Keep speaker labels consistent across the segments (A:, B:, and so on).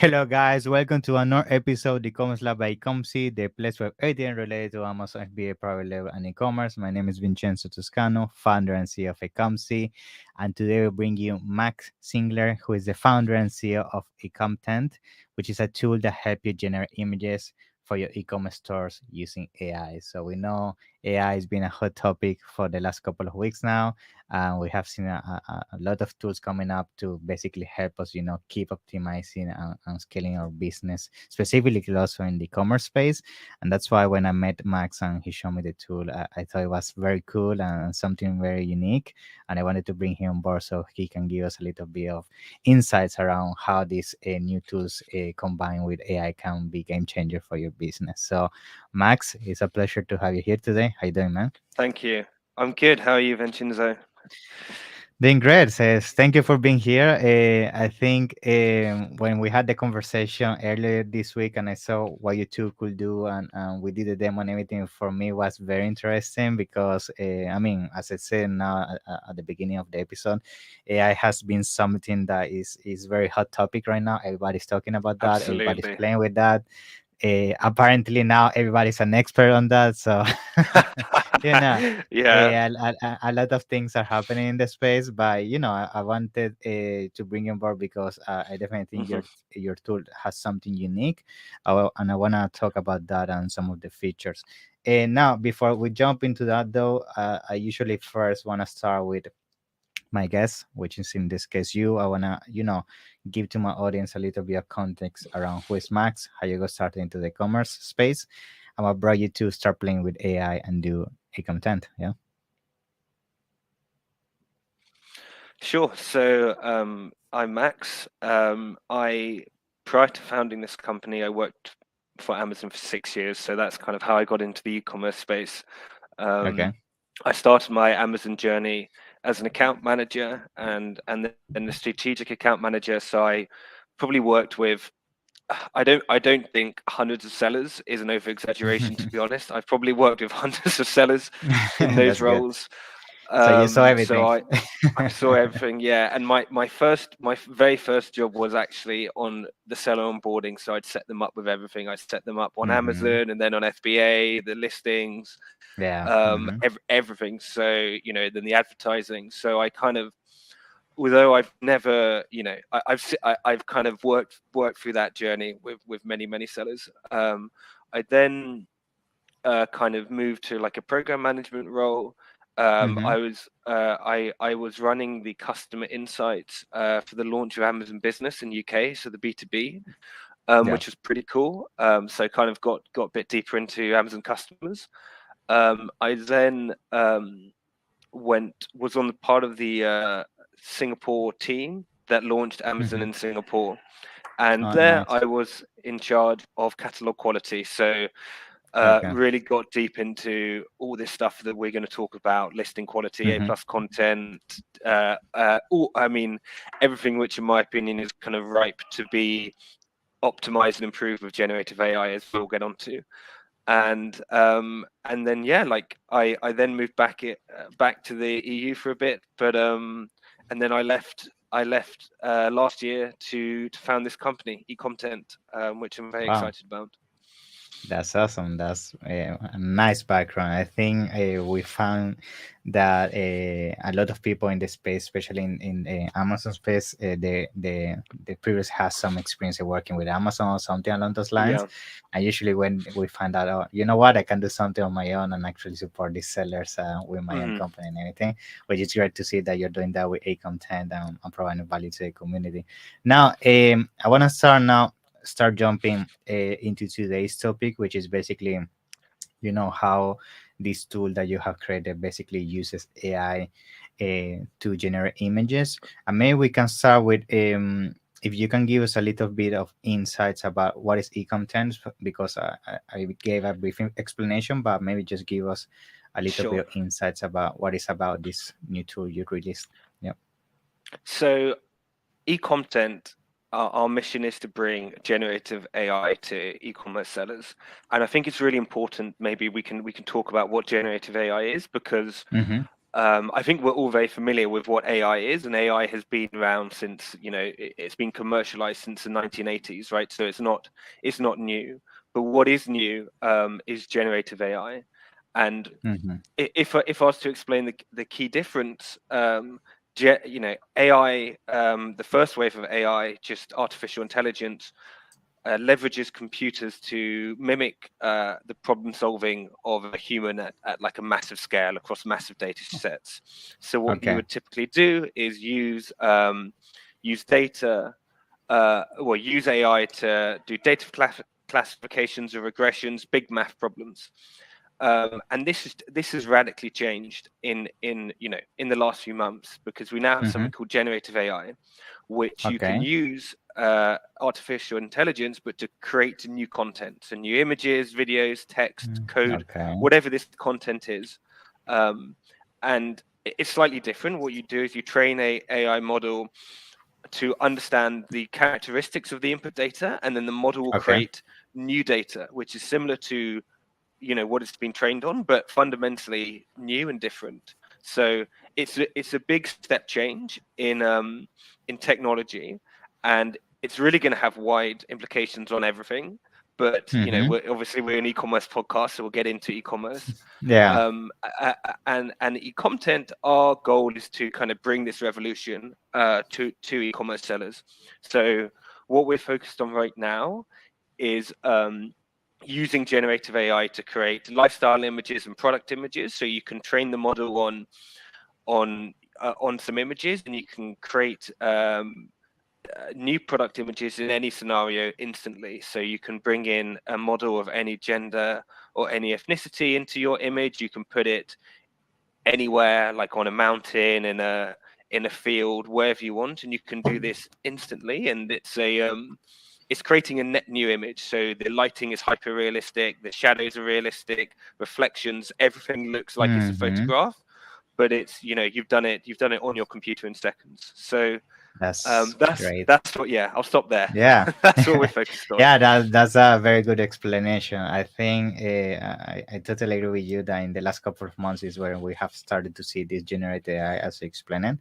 A: Hello, guys. Welcome to another episode of E-commerce Lab by Ecomcy, the place where everything related to Amazon FBA private label and e-commerce. My name is Vincenzo Toscano, founder and CEO of Ecomcy, and today we bring you Max Sinclair, who is the founder and CEO of Ecotent, which is a tool that helps you generate images for your e-commerce stores using AI. So we know AI has been a hot topic for the last couple of weeks now. We have seen a lot of tools coming up to basically help us, keep optimizing and scaling our business, specifically also in the commerce space. And that's why when I met Max and he showed me the tool, I thought it was very cool and something very unique. And I wanted to bring him on board so he can give us a little bit of insights around how these new tools combined with AI can be game changer for your business. So, Max, it's a pleasure to have you here today. How you doing, man?
B: Thank you. I'm good. How are you, Vincenzo?
A: Doing great. Says thank you for being here. I think when we had the conversation earlier this week, and I saw what you two could do, and we did the demo and everything. For me, was very interesting because I mean, as I said now at the beginning of the episode, AI has been something that is very hot topic right now. Everybody's talking about that. Everybody's
B: Absolutely.
A: playing with that. Apparently now everybody's an expert on that. So you know
B: Yeah.
A: a lot of things are happening in the space, but I wanted to bring you on board because I definitely think
B: Mhm.
A: your tool has something unique, and I want to talk about that and some of the features. And now, before we jump into that, though, I usually first want to start with my guest, which is in this case you. I wanna, give to my audience a little bit of context around who is Max, how you got started into the commerce space, and what brought you to start playing with AI and do a content. Yeah.
B: Sure. So I'm Max. I prior to founding this company, I worked for Amazon for 6 years. So that's kind of how I got into the e-commerce space.
A: Okay.
B: Um, I started my Amazon journey as an account manager and then the strategic account manager. So I probably worked with I don't think hundreds of sellers is an over exaggeration, to be honest. I've probably worked with hundreds of sellers in those
A: That's good.
B: roles.
A: So you saw
B: So
A: everything.
B: I saw everything, yeah. And my very first job was actually on the seller onboarding. So I'd set them up with everything. I set them up on
A: Hmm.
B: Amazon and then on FBA, the listings,
A: Yeah. Hmm.
B: everything. So then the advertising. So I kind of, although I've never, I've kind of worked through that journey with many sellers. I then kind of moved to like a program management role.
A: Hmm.
B: I was running the customer insights for the launch of Amazon Business in UK, so the B2B,
A: Yeah.
B: which was pretty cool. So kind of got a bit deeper into Amazon customers. I then was on the part of the Singapore team that launched Amazon
A: Hmm.
B: in Singapore, and
A: Oh,
B: there
A: nice.
B: I was in charge of catalog quality. So
A: Okay.
B: really got deep into all this stuff that we're going to talk about: listing quality, A
A: Hmm.
B: plus content. I mean, everything which, in my opinion, is kind of ripe to be optimized and improved with generative AI, as we'll get onto. And then yeah, like I then moved back to the EU for a bit, but and then I left last year to found this company, Ecotent, which I'm very
A: Wow.
B: excited about.
A: That's awesome. That's a nice background. I think we found that a lot of people in the space, especially in the Amazon space, the previous has some experience working with Amazon or something along those lines.
B: Yeah.
A: And usually when we find out, oh, you know what, I can do something on my own and actually support these sellers with my own
B: Hmm.
A: company and everything, which is great to see that you're doing that with a content and providing value to the community. Now, I want to start jumping into today's topic, which is basically, how this tool that you have created basically uses AI to generate images. And maybe we can start with if you can give us a little bit of insights about what is e-content, because I gave a brief explanation, but maybe just give us a little bit
B: Sure.
A: of insights about what is about this new tool you released. Yeah.
B: So e-content, our mission is to bring generative AI to e-commerce sellers, and I think it's really important. Maybe we can talk about what generative AI is, because
A: Mm-hmm.
B: I think we're all very familiar with what AI is, and AI has been around since, it's been commercialized since the 1980s, right? So it's not new. But what is new is generative AI, and
A: Mm-hmm.
B: if I was to explain the key difference, AI, the first wave of AI, just artificial intelligence, leverages computers to mimic the problem solving of a human at like a massive scale across massive data sets. So what you
A: Okay.
B: would typically do is use data, use AI to do data classifications or regressions, big math problems. And this has radically changed in the last few months, because we now have
A: Mm-hmm.
B: something called generative AI, which you can
A: Okay.
B: use artificial intelligence, but to create new content, so new images, videos, text, code,
A: Okay.
B: whatever this content is. And it's slightly different. What you do is you train a AI model to understand the characteristics of the input data, and then the model will
A: Okay.
B: create new data, which is similar to what it's been trained on, but fundamentally new and different. So it's a big step change in technology, and it's really going to have wide implications on everything. But
A: Mm-hmm.
B: we're an e-commerce podcast, so we'll get into e-commerce.
A: Yeah.
B: And e-content, our goal is to kind of bring this revolution to e-commerce sellers. So what we're focused on right now is using generative AI to create lifestyle images and product images. So you can train the model on some images, and you can create new product images in any scenario instantly. So you can bring in a model of any gender or any ethnicity into your image. You can put it anywhere, like on a mountain, in a field, wherever you want, and you can do this instantly. And it's creating a net new image. So the lighting is hyper realistic, the shadows are realistic, reflections, everything looks like it's a
A: Mm-hmm.
B: photograph, but it's you've done it on your computer in seconds. So
A: That's
B: that's
A: great.
B: that's what yeah, I'll stop there.
A: Yeah.
B: That's what we're focused on.
A: Yeah, that's a very good explanation. I think I totally agree with you that in the last couple of months is where we have started to see this generated AI as you explained.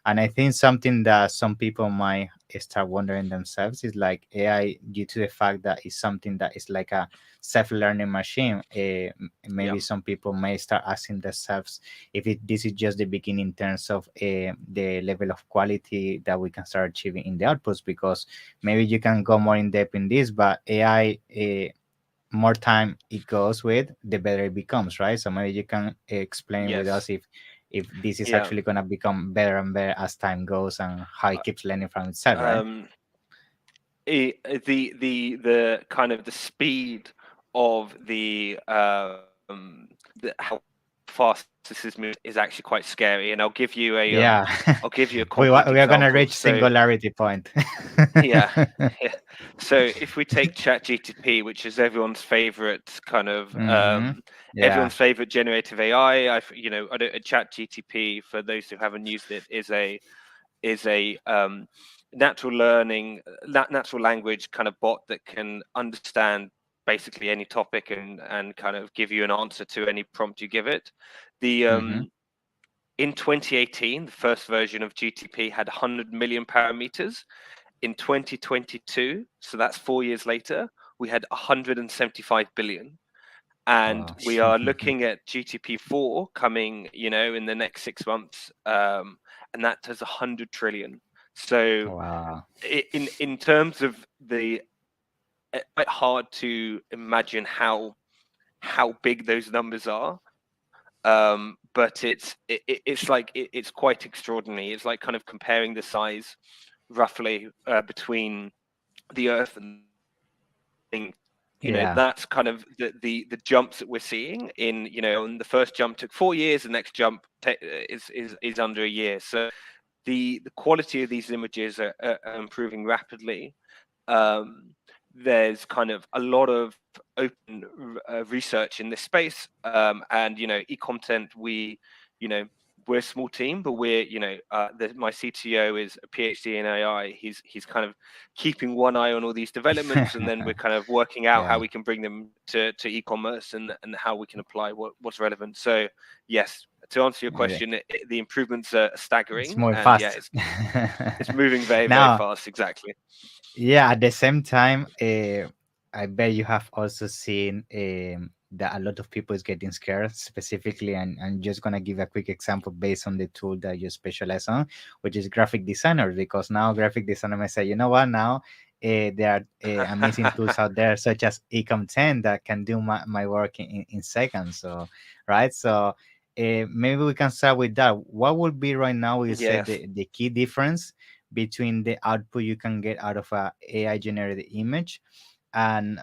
A: And I think something that some people might start wondering themselves is like AI, due to the fact that it's something that is like a self-learning machine.
B: Yeah.
A: Maybe some people may start asking themselves if this is just the beginning in terms of the level of quality that we can start achieving in the outputs, because maybe you can go more in depth in this, but AI, more time it goes with, the better it becomes, right? So maybe you can explain with us
B: Yes.
A: if this is
B: Yeah.
A: actually gonna become better and better as time goes, and how it keeps learning from itself, right?
B: Um, the kind of the speed of how fast this is moving is actually quite scary. And
A: Yeah.
B: I'll give you a
A: we
B: concrete
A: we are gonna
B: example.
A: reach
B: So
A: singularity point.
B: yeah, yeah. So if we take ChatGTP, which is
A: Mm-hmm. Yeah.
B: everyone's favorite generative AI, ChatGTP, for those who haven't used it, is a natural language kind of bot that can understand basically any topic and kind of give you an answer to any prompt you give it. The
A: Mm-hmm.
B: In 2018, the first version of GTP had 100 million parameters. In 2022, so that's 4 years later, we had 175 billion. And
A: Wow.
B: we are looking at GTP4 coming, in the next 6 months, and that does 100 trillion. So
A: Wow.
B: in terms of it's quite hard to imagine how big those numbers are. But it's quite extraordinary. It's like kind of comparing the size roughly between the Earth and thing.
A: Yeah.
B: That's kind of the jumps that we're seeing and the first jump took 4 years, the next jump is under a year. So the quality of these images are improving rapidly. um, there's kind of a lot of open research in this space, and Ecotent, you know we're a small team, but my CTO is a PhD in AI. He's kind of keeping one eye on all these developments, and then we're kind of working out
A: Yeah.
B: how we can bring them to e-commerce, and how we can apply what's relevant. So yes, to answer your
A: Yeah.
B: question, the improvements are
A: It's
B: staggering,
A: more
B: and yeah,
A: fast.
B: it's moving very, very
A: Now,
B: fast. Exactly.
A: yeah, at the same time, I bet you have also seen that a lot of people is getting scared specifically, and I'm just gonna give a quick example based on the tool that you specialize on, which is graphic designers, because now graphic designer may say, you know what, now there are amazing tools out there such as Ecom10 that can do my work in seconds. So, right, so maybe we can start with that. What would be right now, you say,
B: Yes.
A: the key difference between the output you can get out of a AI generated image and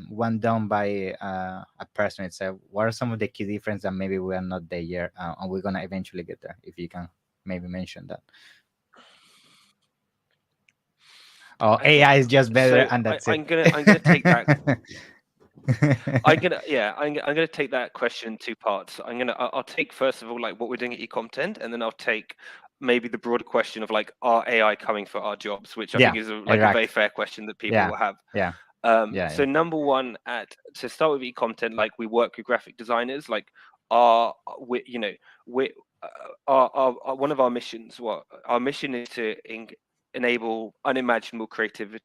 A: one done by a person itself? What are some of the key differences that maybe we are not there yet, and we're gonna eventually get there? If you can maybe mention that. Oh,
B: Okay.
A: AI is just better,
B: So
A: and that's it.
B: I'm gonna take that. I'm gonna take that question in two parts. I'll take first of all like what we're doing at Econtent, and then I'll take maybe the broader question of like, are AI coming for our jobs, which I
A: Yeah,
B: think is like a very
A: exact.
B: fair question that people
A: Yeah,
B: will have.
A: yeah, yeah,
B: So
A: yeah.
B: number one, at to start with Econtent, like we work with graphic designers. Like our we you know we one of our missions. What our mission is to enable unimaginable creativity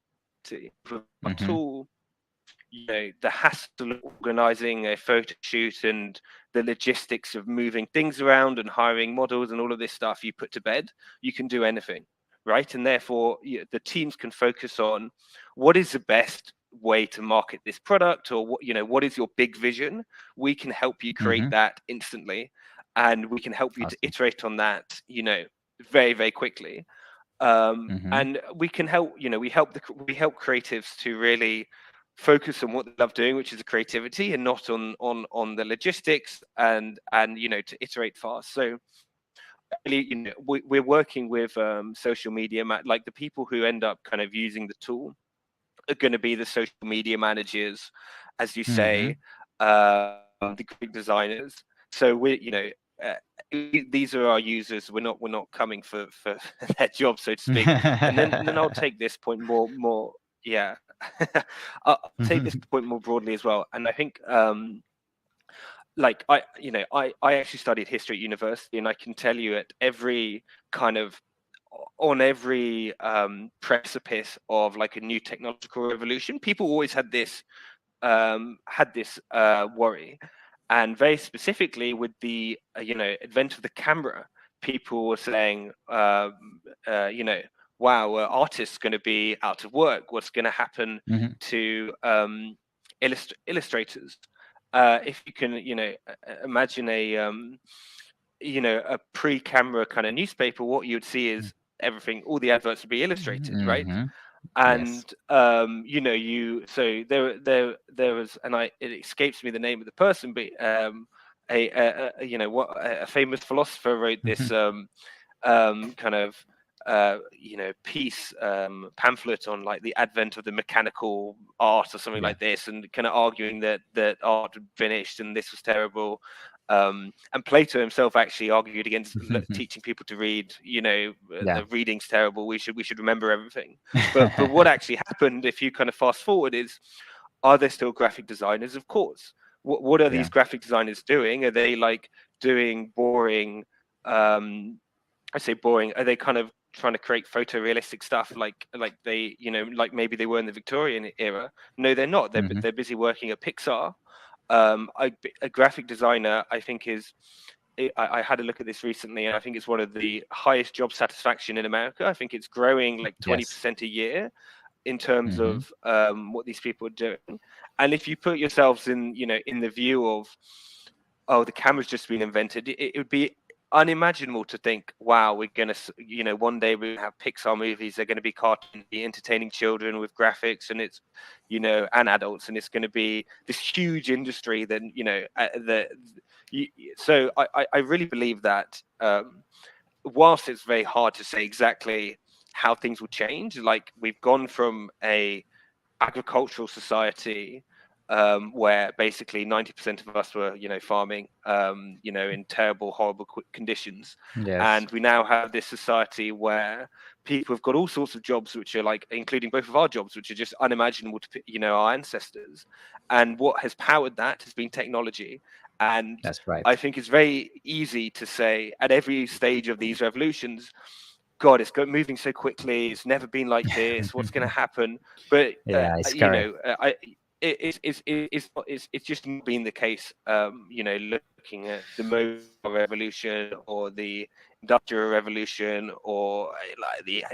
B: with our
A: Mm-hmm.
B: tool. The hassle of organizing a photo shoot and the logistics of moving things around and hiring models and all of this stuff you put to bed. You can do anything, right? And therefore the teams can focus on what is the best way to market this product, or what is your big vision. We can help you create
A: Mm-hmm.
B: that instantly, and we can help you to
A: Awesome.
B: iterate on that very, very quickly.
A: Mm-hmm.
B: And we can help, we help creatives to really focus on what they love doing, which is the creativity, and not on the logistics, and to iterate fast. So I really, we're working with social media, like the people who end up kind of using the tool are going to be the social media managers, as you
A: Mm-hmm.
B: say, the graphic designers. So uh, these are our users. We're not coming for their job, so to speak. And then I'll take this point more. Yeah, I'll take this point more broadly as well. And I think like I actually studied history at university, and I can tell you at every kind of on every precipice of like a new technological revolution, people always had this worry. And very specifically with the advent of the camera, people were saying, wow, artists going to be out of work. What's going to happen
A: Mm-hmm.
B: to illustrators? If you can, imagine a pre-camera kind of newspaper, what you'd see is everything, all the adverts would be illustrated, right?
A: Mm-hmm. Yes.
B: And there was, and it escapes me the name of the person, but a famous philosopher wrote this kind of piece, pamphlet on like the advent of the mechanical art or something
A: Yeah.
B: like this, and kind of arguing that art had finished and this was terrible. And Plato himself actually argued against teaching people to read.
A: Yeah.
B: The reading's terrible. We should remember everything. But what actually happened, if you kind of fast forward, is, are there still graphic designers? Of course. What are
A: Yeah.
B: these graphic designers doing? Are they like doing boring? I say boring. Are they kind of trying to create photorealistic stuff like they like maybe they were in the Victorian era? No, they're not. They're
A: Mm-hmm.
B: they're busy working at Pixar. A graphic designer, I think, I had a look at this recently, and I think it's one of the highest job satisfaction in America. I think it's growing like
A: Yes.
B: 20% a year in terms
A: Mm-hmm.
B: of what these people are doing. And if you put yourselves in the view of, oh, the camera's just been invented, it would be unimaginable to think, wow, we're gonna, one day we're gonna have Pixar movies. They're gonna be cartoons, be entertaining children with graphics, and it's, and adults, and it's gonna be this huge industry. Then so I really believe that whilst it's very hard to say exactly how things will change, like we've gone from a agricultural society where basically 90% of us were, farming, in terrible, horrible conditions.
A: Yes.
B: And we now have this society where people have got all sorts of jobs, which are like, including both of our jobs, which are just unimaginable to, our ancestors. And what has powered that has been technology. And
A: That's right.
B: I think it's very easy to say at every stage of these revolutions, God, moving so quickly. It's never been like this. What's going to happen? But
A: Yeah, it's
B: you
A: scary.
B: know, it's just not been the case. You know, looking at the mobile revolution or the industrial revolution or like the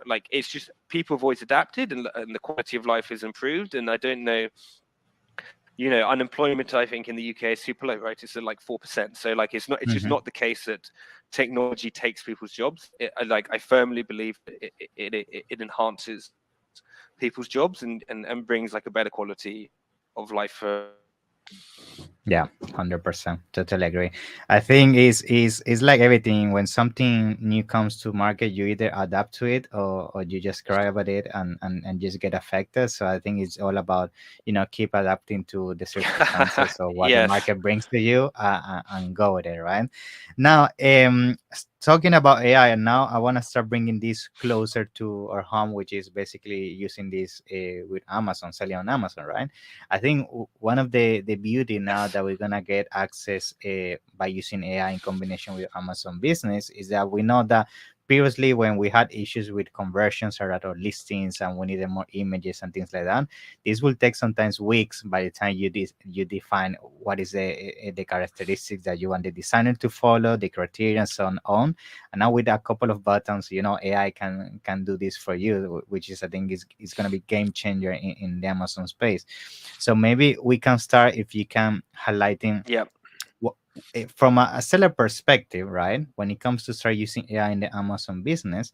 B: like it's just people have always adapted, and the quality of life has improved. And I don't know, you know, unemployment I think in the UK is super low, right? It's at like 4%. So like it's just
A: Hmm.
B: not the case that technology takes people's jobs. I firmly believe that it enhances people's jobs and brings like a better quality of life for
A: Yeah, 100%. Totally agree. I think is like everything. When something new comes to market, you either adapt to it or you just cry about it and just get affected. So I think it's all about, keep adapting to the circumstances or what the
B: yes.
A: market brings to you, and go with it, right? Now, talking about AI, and now I want to start bringing this closer to our home, which is basically using this with Amazon, selling on Amazon, right? I think one of the beauty now
B: Yes.
A: that we're gonna get access by using AI in combination with Amazon Business is that we know that previously when we had issues with conversions or at our listings and we needed more images and things like that, this will take sometimes weeks by the time you define what is the characteristics that you want the designer to follow, the criteria, and so on. And now with a couple of buttons, AI can do this for you, which is I think is gonna be game changer in the Amazon space. So maybe we can start if you can highlighting
B: Yep.
A: what, from a seller perspective, right? When it comes to start using AI in the Amazon business,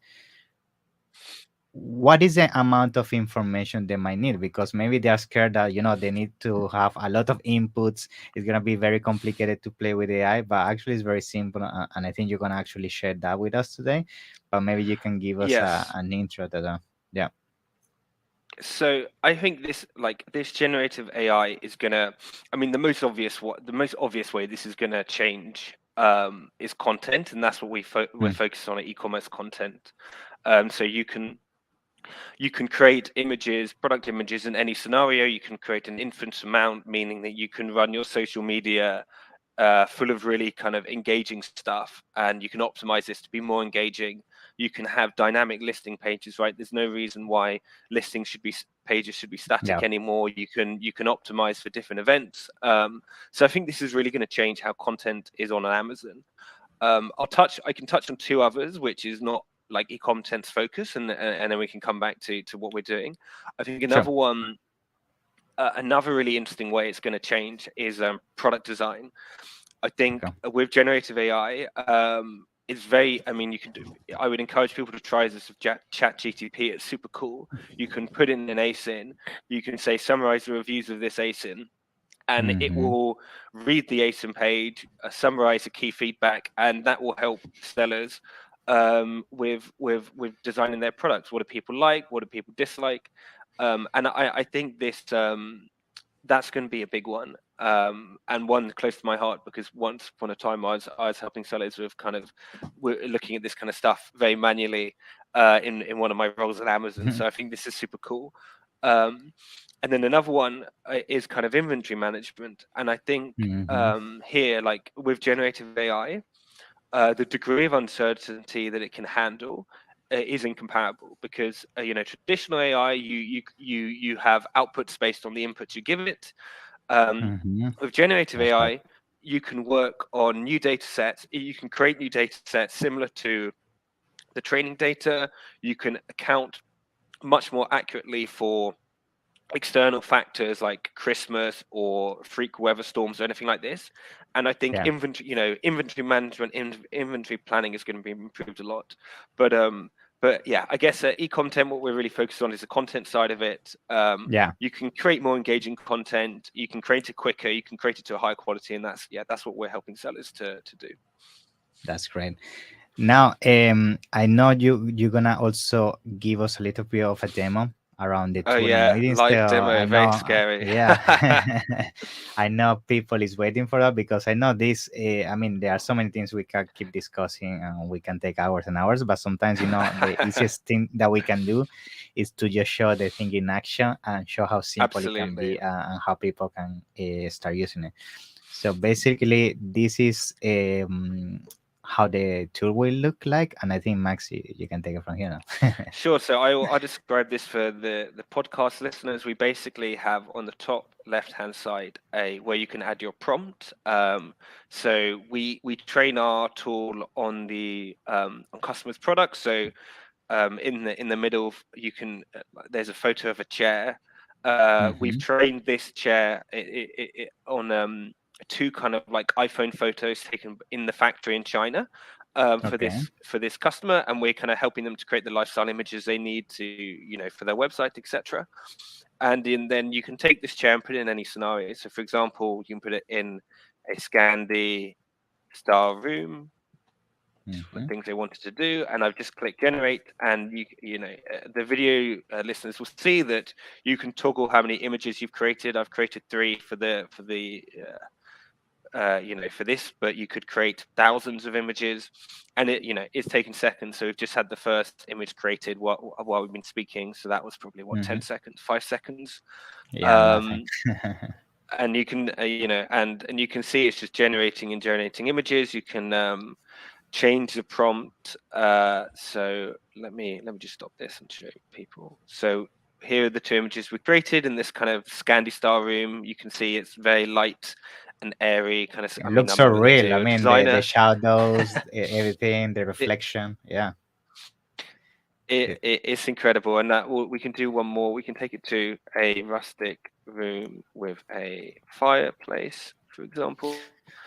A: what is the amount of information they might need? Because maybe they are scared that they need to have a lot of inputs. It's gonna be very complicated to play with AI, but actually it's very simple, and I think you're gonna actually share that with us today. But maybe you can give us
B: Yes.
A: an intro to that. Yeah.
B: So I think this generative AI is gonna. I mean, the most obvious way this is gonna change is content, and that's what we're
A: Mm,
B: focused on at e-commerce content. So you can create images, product images in any scenario. You can create an infinite amount, meaning that you can run your social media full of really kind of engaging stuff, and you can optimize this to be more engaging. You can have dynamic listing pages, right? There's no reason why pages should be static
A: yeah.
B: anymore. You can optimize for different events. So I think this is really going to change how content is on Amazon. I can touch on two others, which is not like e-content's focus, and then we can come back to what we're doing. I think
A: Sure.
B: another really interesting way it's going to change is product design. I think
A: Okay.
B: with generative AI, it's very. I mean, you can do. I would encourage people to try this with Chat GTP. It's super cool. You can put in an ASIN. You can say summarize the reviews of this ASIN, and it
A: Mm-hmm.
B: will read the ASIN page, summarize the key feedback, and that will help sellers with designing their products. What do people like? What do people dislike? And I think this that's going to be a big one, and one close to my heart, because once upon a time I was helping sellers with kind of we're looking at this kind of stuff very manually in one of my roles at Amazon. So I think this is super cool. Um, and then another one is kind of inventory management, and I think
A: Mm-hmm.
B: here, like with generative AI, the degree of uncertainty that it can handle is incomparable, because traditional AI, you have outputs based on the inputs you give it.
A: Mm-hmm.
B: With generative
A: That's right.
B: AI, you can work on new data sets. You can create new data sets similar to the training data. You can account much more accurately for external factors like Christmas or freak weather storms or anything like this. And I think
A: Yeah.
B: inventory management, inventory planning is going to be improved a lot. But yeah, I guess e-content, what we're really focused on is the content side of it.
A: Yeah.
B: You can create more engaging content. You can create it quicker. You can create it to a high quality, and that's what we're helping sellers to do.
A: That's great. Now, I know you're gonna also give us a little bit of a demo around the
B: Oh
A: tooling and
B: yeah,
A: meetings. So
B: live
A: I
B: demo,
A: know,
B: very scary.
A: yeah, I know people is waiting for that because I know this. I mean, there are so many things we can keep discussing and we can take hours and hours. But sometimes, the easiest thing that we can do is to just show the thing in action and show how simple it can
B: Absolutely.
A: be, and how people can start using it. So basically, this is how the tool will look like, and I think Max, you can take it from here now.
B: Sure. So I'll describe this for the podcast listeners. We basically have on the top left hand side a where you can add your prompt. So we train our tool on the on customers' products. So in the middle, you can there's a photo of a chair. We've
A: Mm-hmm.
B: trained this chair on two kind of like iPhone photos taken in the factory in China
A: Okay.
B: for this customer, and we're kind of helping them to create the lifestyle images they need to for their website, etc. Then you can take this chair and put it in any scenario. So, for example, you can put it in a Scandi style room for
A: Mm-hmm.
B: things they wanted to do, and I've just clicked generate, and the video listeners will see that you can toggle how many images you've created. I've created 3 for this, but you could create thousands of images, and it's taken seconds. So we've just had the first image created while we've been speaking, so that was probably what,
A: Mm-hmm.
B: 10 seconds, 5 seconds.
A: Yeah, nothing.
B: um and you can and you can see it's just generating images. You can change the prompt. So let me just stop this and show people. So here are the 2 images we created in this kind of Scandi style room. You can see it's very light and airy, kind of.
A: It
B: I mean,
A: looks
B: I'm
A: so
B: not an
A: real. I
B: interior
A: mean, the
B: designer.
A: shadows, everything, the
B: it,
A: reflection. Yeah. It,
B: it's incredible, and that we can do one more. We can take it to a rustic room with a fireplace, for example.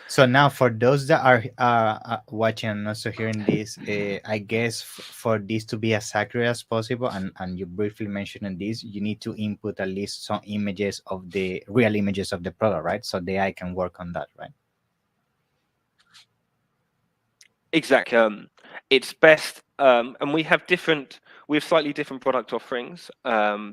A: so now, for those that are watching and also hearing this, I guess for this to be as accurate as possible, and you briefly mentioned this, you need to input at least some images of the real images of the product, right? So the AI can work on that, right?
B: Exactly. It's best, and we have slightly different product offerings.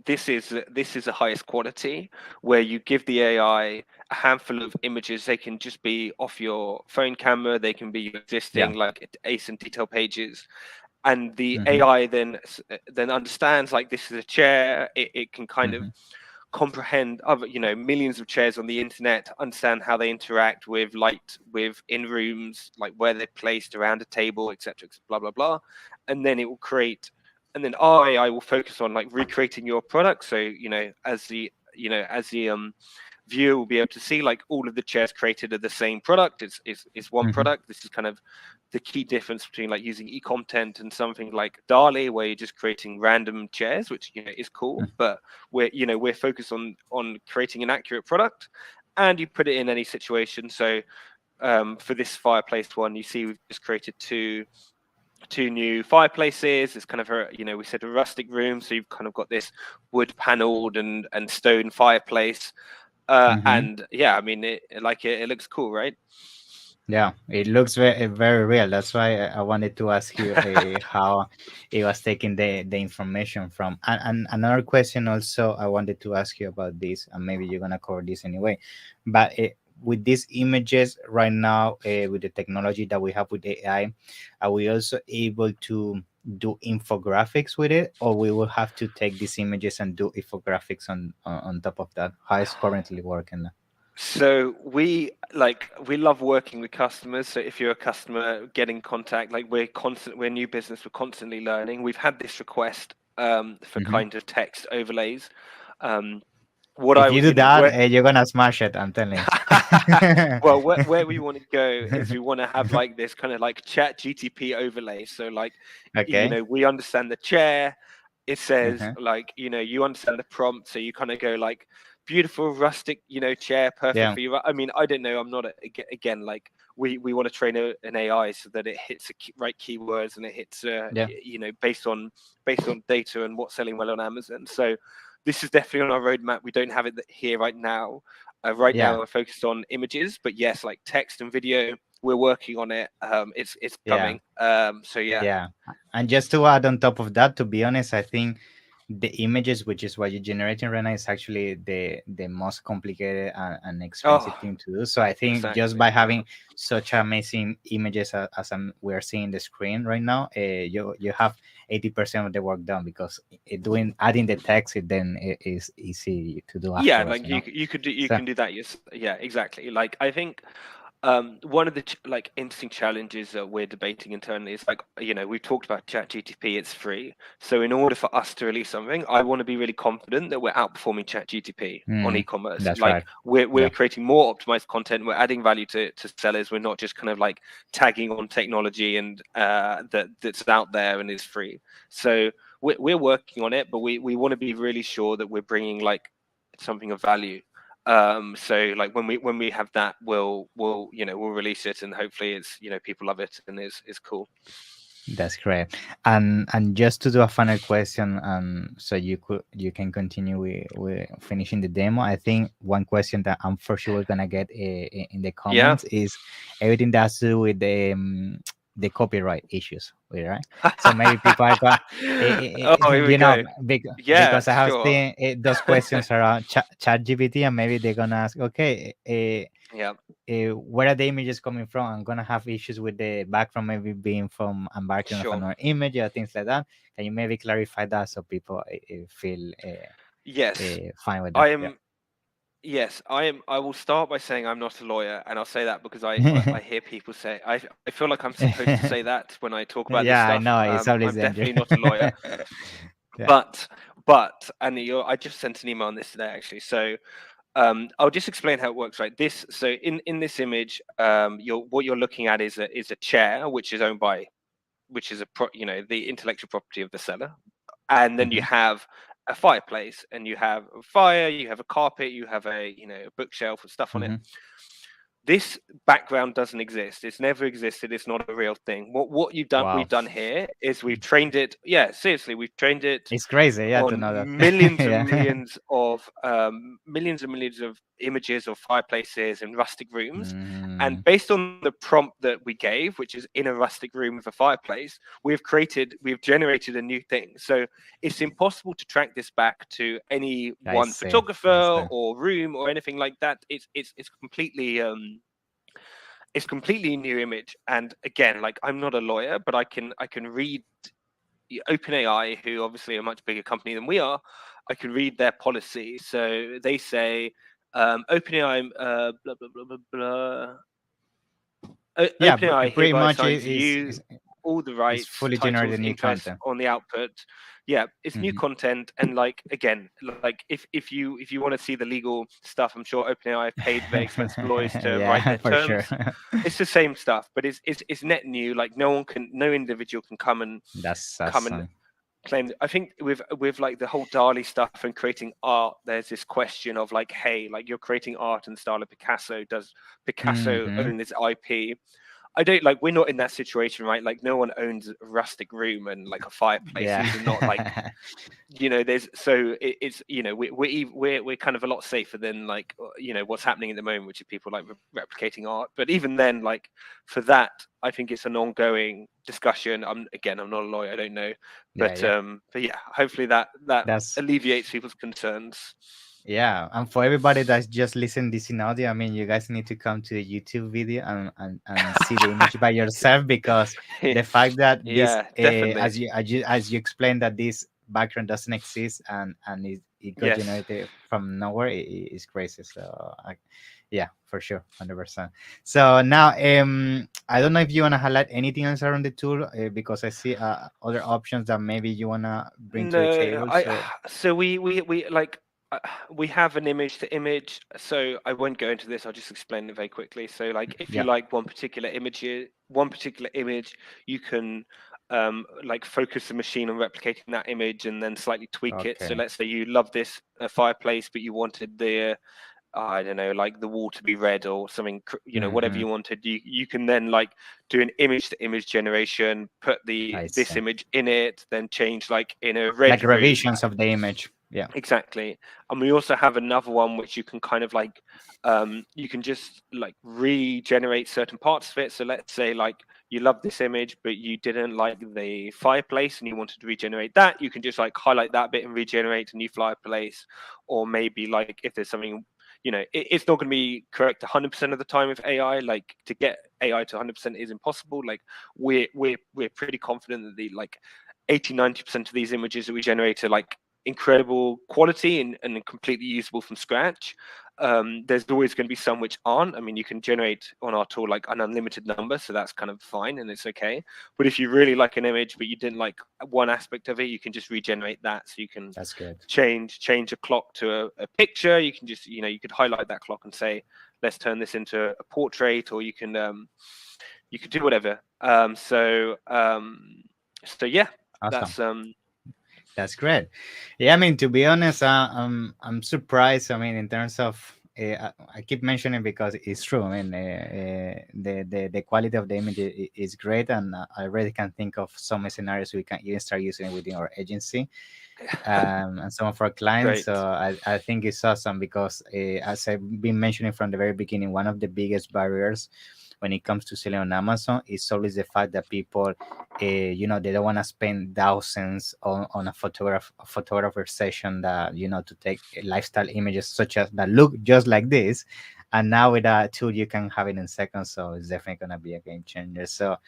B: This is the highest quality, where you give the AI a handful of images. They can just be off your phone camera. They can be your
A: Yeah.
B: existing like ACE and detail pages, and the
A: Mm-hmm.
B: AI then understands like this is a chair. It can kind of
A: Mm-hmm.
B: comprehend other millions of chairs on the internet, understand how they interact with light with in rooms, like where they're placed around a table, etc., blah blah blah. And then it will create, and then our AI will focus on like recreating your product. So as the viewer will be able to see like all of the chairs created are the same product. It's one
A: Mm-hmm.
B: product. This is kind of the key difference between like using Ecotent and something like Dali, where you're just creating random chairs, which is cool, but we're focused on creating an accurate product, and you put it in any situation. So for this fireplace one, you see we've just created two new fireplaces. It's kind of we said a rustic room, so you've kind of got this wood paneled and stone fireplace.
A: Mm-hmm.
B: And yeah, I mean, it looks cool, right?
A: Yeah, it looks very very real. That's why I wanted to ask you how it was taking the information from. And another question also I wanted to ask you about this, and maybe you're gonna cover this anyway. But with these images right now, with the technology that we have with AI, are we also able to do infographics with it, or we will have to take these images and do infographics on top of that? How is currently working?
B: So we love working with customers. So if you're a customer, get in contact. Like we're new business. We're constantly learning. We've had this request for
A: Mhm.
B: kind of text overlays. Um, what
A: If
B: I
A: you
B: would
A: do that,
B: where
A: you're gonna smash it. I'm telling you.
B: well, where we want to go is we want to have like this kind of like chat GTP overlay. So like,
A: Okay.
B: we understand the chair. It says
A: Uh-huh.
B: like, you understand the prompt. So you kind of go like, beautiful rustic, chair, perfect
A: Yeah.
B: for you. I mean, I don't know. I'm not again, like we want to train an AI so that it hits the right keywords, and it hits,
A: Yeah.
B: based on data and what's selling well on Amazon. So this is definitely on our roadmap. We don't have it here right now. Right now,
A: Yeah.
B: we're focused on images, but yes, like text and video, we're working on it. It's
A: Yeah.
B: coming. So yeah.
A: Yeah. And just to add on top of that, to be honest, I think the images, which is what you're generating right now, is actually the most complicated and expensive
B: Oh,
A: thing to do. So I think just
B: exactly.
A: by having such amazing images we're seeing the screen right now, you have 80% of the work done, because doing adding the text, it then it is easy to do
B: Yeah,
A: afterwards.
B: like
A: You know.
B: you could do, you
A: So
B: can do that. Yes, yeah, exactly. Like I think one of the like interesting challenges that we're debating internally is, like, we've talked about ChatGTP. It's free, so in order for us to release something, I want to be really confident that we're outperforming ChatGTP on e-commerce.
A: that's
B: Like
A: right.
B: we're
A: Yeah,
B: creating more optimized content. We're adding value to sellers. We're not just kind of like tagging on technology and that's out there and is free. So we're working on it, but we want to be really sure that we're bringing like something of value. So like when we have that, we'll we'll release it, and hopefully it's people love it and is cool.
A: that's great. And just to do a final question, so you can continue with finishing the demo. I think one question that I'm for sure we're gonna get in the
B: Yeah.
A: comments is everything that has to do with the copyright issues, right? So maybe people are going,
B: Oh, here we go. Yeah,
A: because I have
B: sure.
A: seen those questions around chat GPT, and maybe they're gonna ask, okay,
B: Yeah,
A: where are the images coming from? I'm gonna have issues with the background maybe being from embarking of
B: sure.
A: another image or things like that. Can you maybe clarify that so people feel
B: Yes,
A: fine with that?
B: I
A: Yeah.
B: am. Yes, I am. I will start by saying I'm not a lawyer, and I'll say that because I hear people say I feel like I'm supposed to say that when I talk about this
A: Yeah, I
B: stuff.
A: know it's always
B: I'm
A: dangerous.
B: definitely not a lawyer,
A: Yeah.
B: but and I just sent an email on this today actually. So I'll just explain how it works. Right, so in this image, what you're looking at is a chair which is owned by, which is the intellectual property of the seller, and then you
A: Hmm.
B: have a fireplace, and you have a fire, you have a carpet, you have a bookshelf with stuff on it.
A: Hmm.
B: This background doesn't exist. It's never existed. It's not a real thing. We've
A: Wow,
B: done here is we've trained it. Yeah, seriously, we've trained it
A: it's crazy. Yeah, to
B: on
A: know that.
B: millions and
A: Yeah.
B: millions of images of fireplaces and rustic rooms, and
A: Mm,
B: based on the prompt that we gave, which is in a rustic room with a fireplace, we've generated a new thing. So it's impossible to track this back to any
A: I
B: one
A: see. I
B: photographer
A: see.
B: or room or anything like that. It's completely new image. And again, like, I'm not a lawyer, but I can read OpenAI, who obviously are a much bigger company than we are. I can read their policy. So they say, OpenAI, blah blah blah blah blah.
A: Yeah,
B: OpenAI
A: pretty
B: hereby
A: much
B: assigns you all the
A: is
B: rights,
A: fully
B: titles,
A: generated new
B: interests
A: content.
B: on the output. Yeah, it's new
A: Hmm.
B: content, and like, again, like, if you want to see the legal stuff, I'm sure OpenAI have paid very expensive lawyers to write
A: Yeah,
B: their
A: for sure.
B: terms. It's the same stuff, but it's net new. Like, no individual can
A: That's
B: come and
A: awesome.
B: claim. I think with like the whole Dali stuff and creating art, there's this question of like, hey, like, you're creating art in the style of Picasso. Does Picasso
A: Hmm.
B: own this IP? I don't, like, we're not in that situation, right? Like, no one owns a rustic room and like a fireplace.
A: Yeah.
B: These are not like, there's, so it's, we're kind of a lot safer than, like, what's happening at the moment, which is people like replicating art. But even then, like, for that, I think it's an ongoing discussion. I'm not a lawyer, I don't know,
A: Yeah, yeah.
B: but yeah, hopefully that
A: That's
B: alleviates people's concerns.
A: Yeah, and for everybody that's just listening this in audio, I mean, you guys need to come to the YouTube video and see the image by yourself, because the fact that this,
B: Yeah, definitely.
A: as you explained, that this background doesn't exist, and it got
B: Yes.
A: generated from nowhere, is crazy. So, yeah, for sure, 100%. So now, I don't know if you wanna highlight anything else around the tool, because I see other options that maybe you wanna bring to the
B: No,
A: table.
B: I
A: So,
B: so we like, uh, we have an image to image, so I won't go into this. I'll just explain it very quickly. So, like, if you
A: yeah,
B: like one particular image, you can like focus the machine on replicating that image and then slightly tweak it. So
A: okay.
B: let's say you love this fireplace, but you wanted I don't know, like the wall to be red or something, whatever
A: Hmm.
B: you wanted, you can then like do an image to image generation, put
A: I
B: this
A: see.
B: image in it, then change like in a red
A: Like
B: room.
A: revisions of the image. Yeah.
B: Exactly. And we also have another one which you can kind of like you can just like regenerate certain parts of it. So let's say like you love this image, but you didn't like the fireplace and you wanted to regenerate that, you can just like highlight that bit and regenerate a new fireplace. Or maybe like if there's something, it's not going to be correct 100% of the time with AI. Like to get AI to 100% is impossible. Like we're pretty confident that the like 80-90% of these images that we generate are like incredible quality and completely usable from scratch. There's always going to be some which aren't. I mean, you can generate on our tool like an unlimited number, so that's kind of fine and it's okay. But if you really like an image but you didn't like one aspect of it, you can just regenerate that. So you can
A: That's good.
B: change a clock to a picture. You can just you could highlight that clock and say, let's turn this into a portrait, or you could do whatever. So yeah,
A: Awesome.
B: that's
A: That's great. Yeah, I mean, to be honest, I'm surprised. I mean, in terms of, I keep mentioning because it's true. I mean, the quality of the image is great, and I really can think of some scenarios we can even start using it within our agency, and some of our clients. So
B: great.
A: I think it's awesome because, as I've been mentioning from the very beginning, one of the biggest barriers when it comes to selling on Amazon is always the fact that people, they don't want to spend thousands on a photographer session that, to take lifestyle images such as that look just like this. And now with that tool, you can have it in seconds. So it's definitely going to be a game changer. So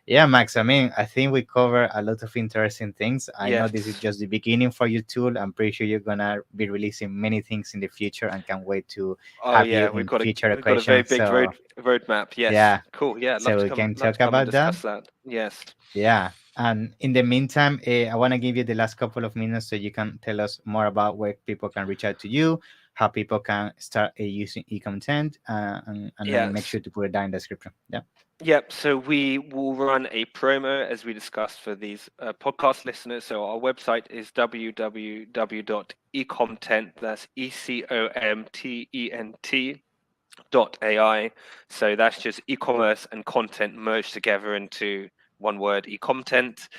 A: yeah, Max, I mean, I think we cover a lot of interesting things. I know this is
B: Yes.
A: just the beginning for your tool. I'm pretty sure you're going to be releasing many things in the future and can't wait to
B: Oh
A: have you
B: yeah,
A: in future
B: we've got a very
A: occasions.
B: big
A: So
B: roadmap. Yes,
A: yeah,
B: cool. Yeah,
A: so we can
B: love to
A: talk
B: come and
A: about that.
B: discuss that. Yes.
A: Yeah. And in the meantime, I want to give you the last couple of minutes so you can tell us more about where people can reach out to you, how people can start using e-content, and then make
B: Yes.
A: sure to put it down in the description. Yeah.
B: Yep. So we will run a promo as we discussed for these podcast listeners. So our website is www.ecomtent. That's ECOMTENT.ai. So that's just e-commerce and content merged together into one word, e-content.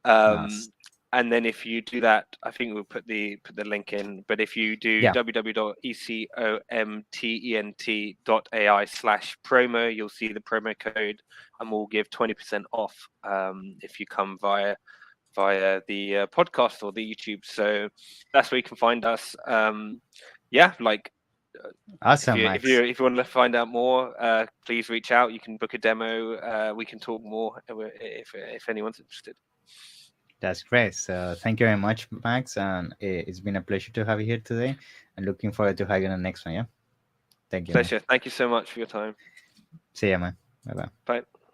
A: Nice.
B: And then if you do that, I think we'll put the link in. But if you do
A: Yeah.
B: www.ecomtent.ai/promo, you'll see the promo code, and we'll give 20% off if you come via the podcast or the YouTube. So that's where you can find us. Yeah, like
A: Awesome, Max.
B: if you want to find out more, please reach out. You can book a demo. We can talk more if anyone's interested.
A: That's great. So thank you very much, Max. And it's been a pleasure to have you here today. And looking forward to having you on the next one. Yeah. Thank you, man.
B: Pleasure. Thank you so much for your time.
A: See ya, man. Bye bye.
B: Bye.